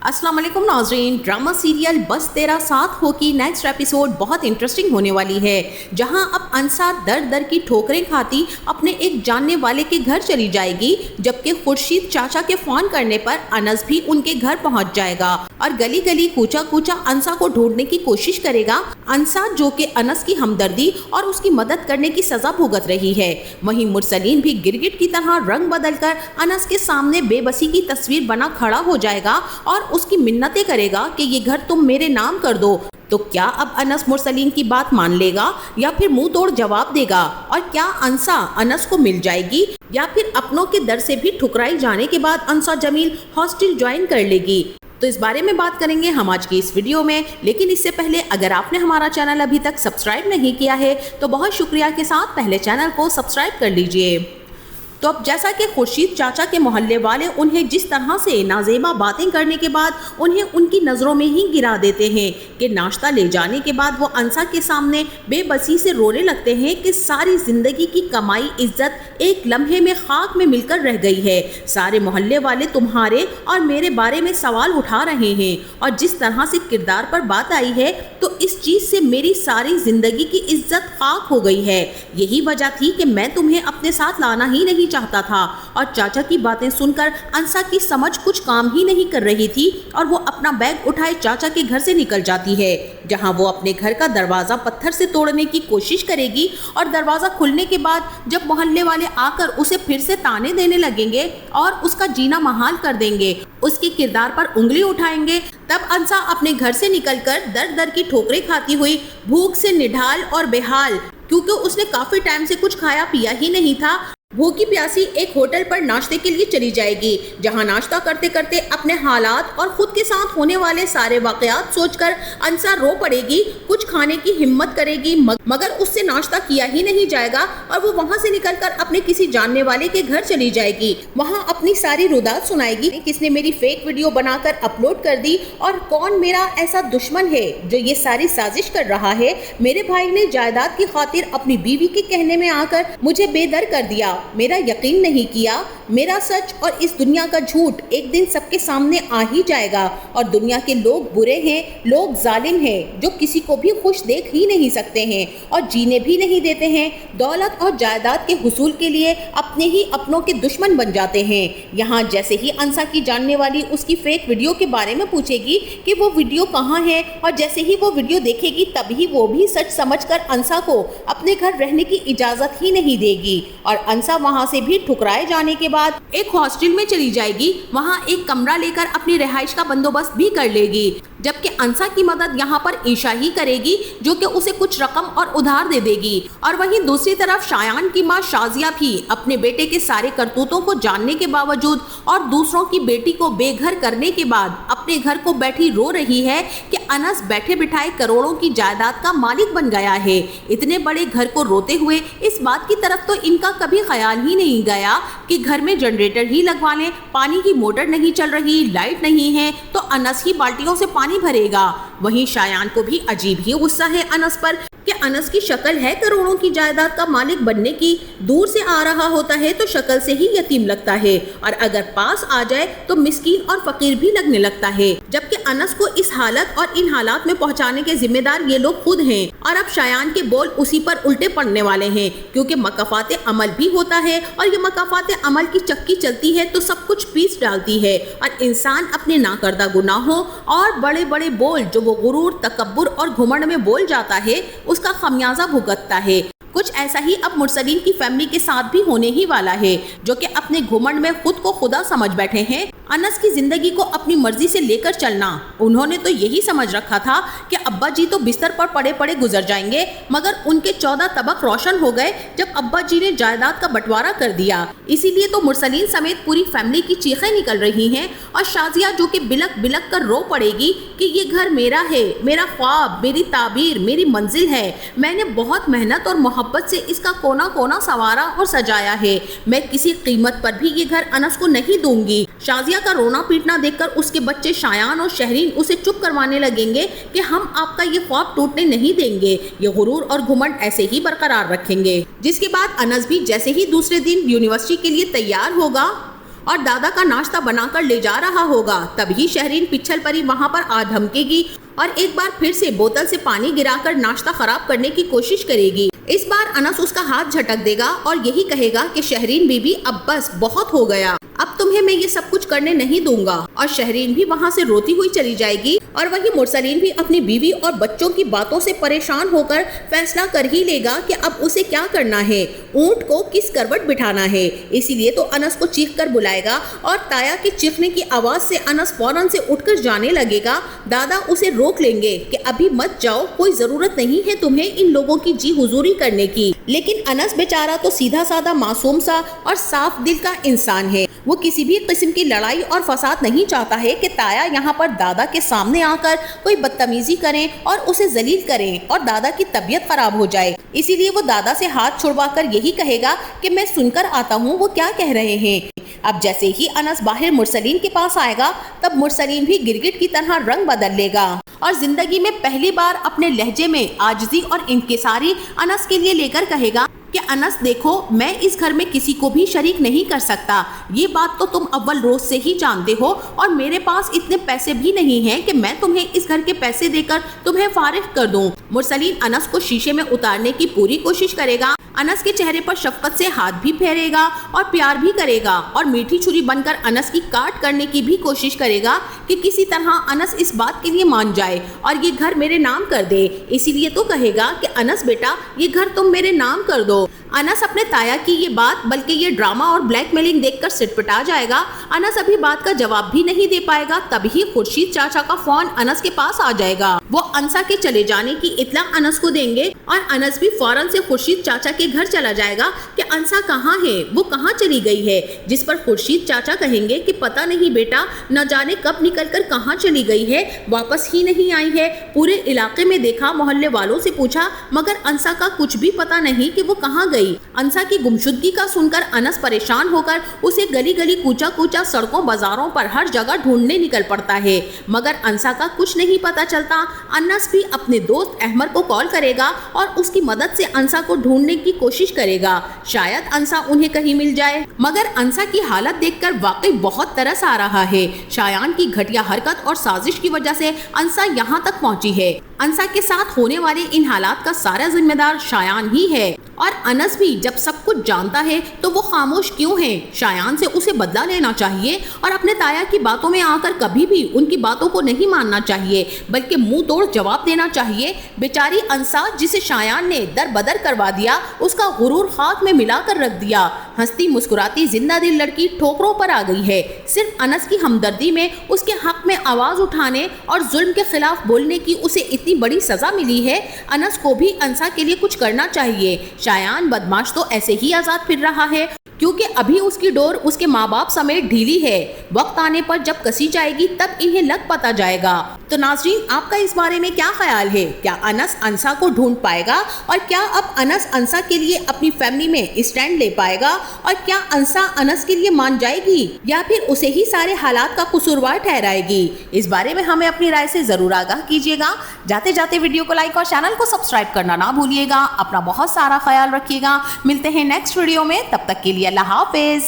अस्सलाम वालेकुम नाज़रीन। ड्रामा सीरियल बस तेरा साथ हो की नेक्स्ट एपिसोड बहुत इंटरेस्टिंग होने वाली है, जहां अब अंसा दर दर की ठोकरें खाती अपने एक जानने वाले के घर चली जाएगी, जबकि खुर्शीद चाचा के फोन करने पर अनस भी उनके घर पहुंच जाएगा और गली गली कूचा कूचा अंसा को ढूंढने की कोशिश करेगा। अंसा जो कि अनस की हमदर्दी और उसकी मदद करने की सजा भुगत रही है, वहीं मुरसलीन भी गिरगिट की तरह रंग बदलकर अनस के सामने बेबसी की तस्वीर बना खड़ा हो जाएगा और उसकी मिन्नतें करेगा कि ये घर तुम मेरे नाम कर दो। तो क्या अब अनस मुरसलीन की बात मान लेगा या फिर मुंह तोड़ जवाब देगा? और क्या अंसा अनस को मिल जाएगी या फिर अपनों के दर से भी ठुकराई जाने के बाद अंसा जमील हॉस्टल ज्वाइन कर लेगी? तो इस बारे में बात करेंगे हम आज की इस वीडियो में। लेकिन इससे पहले अगर आपने हमारा चैनल अभी तक सब्सक्राइब नहीं किया है तो बहुत शुक्रिया के साथ पहले चैनल को सब्सक्राइब कर लीजिए। तो अब जैसा कि खुर्शीद चाचा के मोहल्ले वाले उन्हें जिस तरह से नाजेबा बातें करने के बाद उन्हें उनकी नज़रों में ही गिरा देते हैं कि नाश्ता ले जाने के बाद वो अंसा के सामने बेबसी से रोने लगते हैं कि सारी ज़िंदगी की कमाई इज्जत एक लम्हे में खाक में मिलकर रह गई है। सारे मोहल्ले वाले तुम्हारे और मेरे बारे में सवाल उठा रहे हैं और जिस तरह से किरदार पर बात आई है तो इस चीज़ से मेरी सारी ज़िंदगी की इज्जत खाक हो गई है। यही वजह थी कि मैं तुम्हें अपने साथ लाना ही नहीं चाहता था। और चाचा की बातें सुनकर अंसा की समझ कुछ काम ही नहीं कर रही थी और वो अपना बैग उठाए चाचा के घर से निकल जाती है, जहां वो अपने घर का दरवाजा पत्थर से तोड़ने की कोशिश करेगी। और दरवाजा खुलने के बाद जब मोहल्ले वाले आकर उसे फिर से ताने देने लगेंगे और उसका जीना महाल कर देंगे, उसके किरदार पर उंगली उठाएंगे, तब अंसा अपने घर से निकलकर दर दर की ठोकरें खाती हुई भूख से निढाल और बेहाल, क्योंकि उसने काफी टाइम से कुछ खाया पिया ही नहीं था, भूखी प्यासी एक होटल पर नाश्ते के लिए चली जाएगी, जहां नाश्ता करते करते अपने हालात और खुद के साथ होने वाले सारे वाकयात सोचकर अंसा रो पड़ेगी। कुछ खाने की हिम्मत करेगी मगर उससे नाश्ता किया ही नहीं जाएगा और वो वहां से निकलकर अपने किसी जानने वाले के घर चली जाएगी। वहां अपनी सारी रुदात सुनाएगी, किसने मेरी फेक वीडियो बनाकर अपलोड कर दी और कौन मेरा ऐसा दुश्मन है जो ये सारी साजिश कर रहा है। मेरे भाई ने जायदाद की खातिर अपनी बीवी के कहने में आकर मुझे बेदर कर दिया, मेरा यकीन नहीं किया। मेरा सच और इस दुनिया का झूठ एक दिन सबके सामने आ ही जाएगा और दुनिया के लोग बुरे हैं, लोग जालिम हैं जो किसी को भी खुश देख ही नहीं सकते हैं और जीने भी नहीं देते हैं। दौलत और जायदाद के हुसूल के लिए अपने ही अपनों के दुश्मन बन जाते हैं। यहाँ जैसे ही अंसा की जानने वाली उसकी फेक वीडियो के बारे में पूछेगी कि वो वीडियो कहाँ है और जैसे ही वो वीडियो देखेगी तभी वो भी सच समझकर अंसा को अपने घर रहने की इजाज़त ही नहीं देगी और अंसा वहां से भी ठुकराए जाने के बाद एक हॉस्टल में चली जाएगी। वहां एक कमरा लेकर अपनी रिहाइश का बंदोबस्त भी कर लेगी, जबकि अंसा की मदद यहाँ पर ईशा ही करेगी जो कि उसे कुछ रकम और उधार दे देगी। और वहीं दूसरी तरफ शायान की माँ शाजिया भी अपने बेटे के सारे करतूतों को जानने के बावजूद और दूसरों की बेटी को बेघर करने के बाद अपने घर को बैठी रो रही है कि अनस बैठे बिठाए करोड़ों की जायदाद का मालिक बन गया है। इतने बड़े घर को रोते हुए इस बात की तरफ तो इनका कभी ख्याल ही नहीं गया कि घर में जनरेटर ही लगवा लें, पानी की मोटर नहीं चल रही, लाइट नहीं है तो अनस ही बाल्टियों से पानी भरेगा। वहीं शायान को भी अजीब ही गुस्सा है अनस पर कि अनस की शक्ल है करोड़ों की जायदाद का मालिक बनने की, दूर से आ रहा होता है तो शक्ल से ही यतीम लगता है और अगर पास आ जाए तो मिस्कीन और फकीर भी लगने लगता है, जबकि अनस को इस हालत और इन हालात में पहुंचाने के जिम्मेदार ये लोग खुद हैं। और अब शायान के बोल उसी पर उल्टे पड़ने वाले हैं, क्योंकि मकाफात अमल भी होता है और ये मकाफात अमल की चक्की चलती है तो सब कुछ पीस डालती है और इंसान अपने नाकर्दा गुनाहों और बड़े बड़े बोल जो वो गुरूर, तकब्बुर और घुमंड में बोल जाता है उसका खमियाजा भुगतता है। कुछ ऐसा ही अब मुरसलीन की फैमिली के साथ भी होने ही वाला है, जो कि अपने घुमंड में खुद को खुदा समझ बैठे हैं। अनस की जिंदगी को अपनी मर्जी से लेकर चलना, उन्होंने तो यही समझ रखा था कि अब्बा जी तो बिस्तर पर पड़े पड़े गुजर जाएंगे, मगर उनके 14 तबक रोशन हो गए जब अब्बा जी ने जायदाद का बंटवारा कर दिया। इसीलिए तो मुरसलीन समेत पूरी फैमिली की चीखें निकल रही हैं और शाजिया जो कि बिलक बिलक कर रो पड़ेगी कि ये घर मेरा है, मेरा ख्वाब, मेरी ताबीर, मेरी मंजिल है। मैंने बहुत मेहनत और मोहब्बत से इसका कोना कोना संवारा और सजाया है। मैं किसी कीमत पर भी ये घर अनस को नहीं दूंगी। शाजिया का रोना पीटना देखकर उसके बच्चे शायान और शहरीन उसे चुप करवाने लगेंगे कि हम आपका ये ख्वाब टूटने नहीं देंगे, ये गुरूर और घुमंड ऐसे ही बरकरार रखेंगे। जिसके बाद अनस भी जैसे ही दूसरे दिन यूनिवर्सिटी के लिए तैयार होगा और दादा का नाश्ता बनाकर ले जा रहा होगा। तभी शहरीन पिच्छल परी वहाँ पर आ धमकेगी और एक बार फिर से बोतल से पानी गिराकर नाश्ता खराब करने की कोशिश करेगी। इस बार अनस उसका हाथ झटक देगा और यही कहेगा कि शहरीन बीबी अब बस बहुत हो गया, अब तुम्हें मैं ये सब कुछ करने नहीं दूंगा। और शहरीन भी वहाँ से रोती हुई चली जाएगी और वही मुरसलीन भी अपनी बीवी और बच्चों की बातों से परेशान होकर फैसला कर ही लेगा कि अब उसे क्या करना है, ऊंट को किस करवट बिठाना है। इसीलिए तो अनस को चीख कर बुलाएगा और ताया की चीखने की आवाज से अनस फौरन से उठकर जाने लगेगा। दादा उसे रोक लेंगे कि अभी मत जाओ, कोई जरूरत नहीं है तुम्हें इन लोगों की जी हुजूरी करने की। लेकिन अनस बेचारा तो सीधा साधा मासूम सा और साफ दिल का इंसान है। वो किसी भी किस्म की लड़ाई और फसाद नहीं चाहता है कि ताया यहाँ पर दादा के सामने आकर कोई बदतमीजी करें और उसे जलील करें और दादा की तबीयत खराब हो जाए। इसीलिए वो दादा से हाथ छुड़वाकर यही कहेगा कि मैं सुनकर आता हूँ वो क्या कह रहे हैं। अब जैसे ही अनस बाहर मुरसलीन के पास आएगा तब मुरसलीन भी गिरगिट की तरह रंग बदल लेगा और जिंदगी में पहली बार अपने लहजे में आजिज़ी और इंकिसारी अनस के लिए लेकर कहेगा कि अनस देखो, मैं इस घर में किसी को भी शरीक नहीं कर सकता, ये बात तो तुम अव्वल रोज से ही जानते हो और मेरे पास इतने पैसे भी नहीं हैं कि मैं तुम्हें इस घर के पैसे देकर तुम्हें फारिग कर दूं। मुरसलीन अनस को शीशे में उतारने की पूरी कोशिश करेगा। अनस के चेहरे पर शफकत से हाथ भी फेरेगा और प्यार भी करेगा और मीठी छुरी बनकर अनस की काट करने की भी कोशिश करेगा कि किसी तरह अनस इस बात के लिए मान जाए और ये घर मेरे नाम कर दे। इसीलिए तो कहेगा कि अनस बेटा, ये घर तुम मेरे नाम कर दो। अनस अपने ताया की ये बात बल्कि ये ड्रामा और ब्लैकमेलिंग देखकर सिटपटा जाएगा। अनस अभी बात का जवाब भी नहीं दे पाएगा। तभी खुर्शीद चाचा का फोन अनस के पास आ जाएगा। वो अंसा के चले जाने की इत्तला अनस को देंगे और अनस भी फौरन से खुर्शीद चाचा के घर चला जाएगा कि अंसा कहाँ है, वो कहाँ चली गई है। जिस पर खुर्शीद चाचा कहेंगे कि पता नहीं बेटा, न जाने कब निकल कर कहाँ चली गई है, वापस ही नहीं आई है। पूरे इलाके में देखा, मोहल्ले वालों से पूछा, मगर अंसा का कुछ भी पता नहीं कि वो कहाँ गई। अंसा की गुमशुदगी का सुनकर अनस परेशान होकर उसे गली गली कूचा कूचा सड़कों बाजारों पर हर जगह ढूंढने निकल पड़ता है, मगर अंसा का कुछ नहीं पता चलता। अनस भी अपने दोस्त अहमद को कॉल करेगा और उसकी मदद से अंसा को ढूंढने की कोशिश करेगा। शायद अंसा उन्हें कहीं मिल जाए, मगर अंसा की हालत देखकर वाकई बहुत तरस आ रहा है। शायान की घटिया हरकत और साजिश की वजह से अंसा यहाँ तक पहुँची है। अंसा के साथ होने वाले इन हालात का सारा जिम्मेदार शायान ही है और अनस भी जब सब कुछ जानता है तो वो खामोश क्यों है। शायान से उसे बदला लेना चाहिए और अपने ताया की बातों में आकर कभी भी उनकी बातों को नहीं मानना चाहिए, बल्कि मुंह तोड़ जवाब देना चाहिए। बेचारी अंसा जिसे शायान ने दर बदर करवा दिया, उसका गुरूर खाक में मिलाकर रख दिया। हंसती मुस्कुराती जिंदा दिल लड़की ठोकरों पर आ गई है। सिर्फ अनस की हमदर्दी में उसके हक में आवाज उठाने और जुल्म के खिलाफ बोलने की उसे इतनी बड़ी सजा मिली है। अनस को भी अंसा के लिए कुछ करना चाहिए। शायान बदमाश तो ऐसे ही आजाद फिर रहा है क्योंकि अभी उसकी डोर उसके माँ बाप समेत ढीली है। वक्त आने पर जब कसी जाएगी तब इन्हें लग पता जाएगा। तो नाज़रीन, आपका इस बारे में क्या ख्याल है? क्या अनस अंसा को ढूंढ पाएगा और क्या अब अनस अंसा के लिए अपनी फैमिली में स्टैंड ले पाएगा और क्या अंसा अनस के लिए मान जाएगी या फिर उसे ही सारे हालात का कसूरवार ठहराएगी? इस बारे में हमें अपनी राय से जरूर आगाह कीजिएगा। जाते जाते वीडियो को लाइक और चैनल को सब्सक्राइब करना ना भूलिएगा। अपना बहुत सारा ख्याल रखिएगा। मिलते हैं नेक्स्ट वीडियो में, तब तक के लिए अल्लाह हाफिज।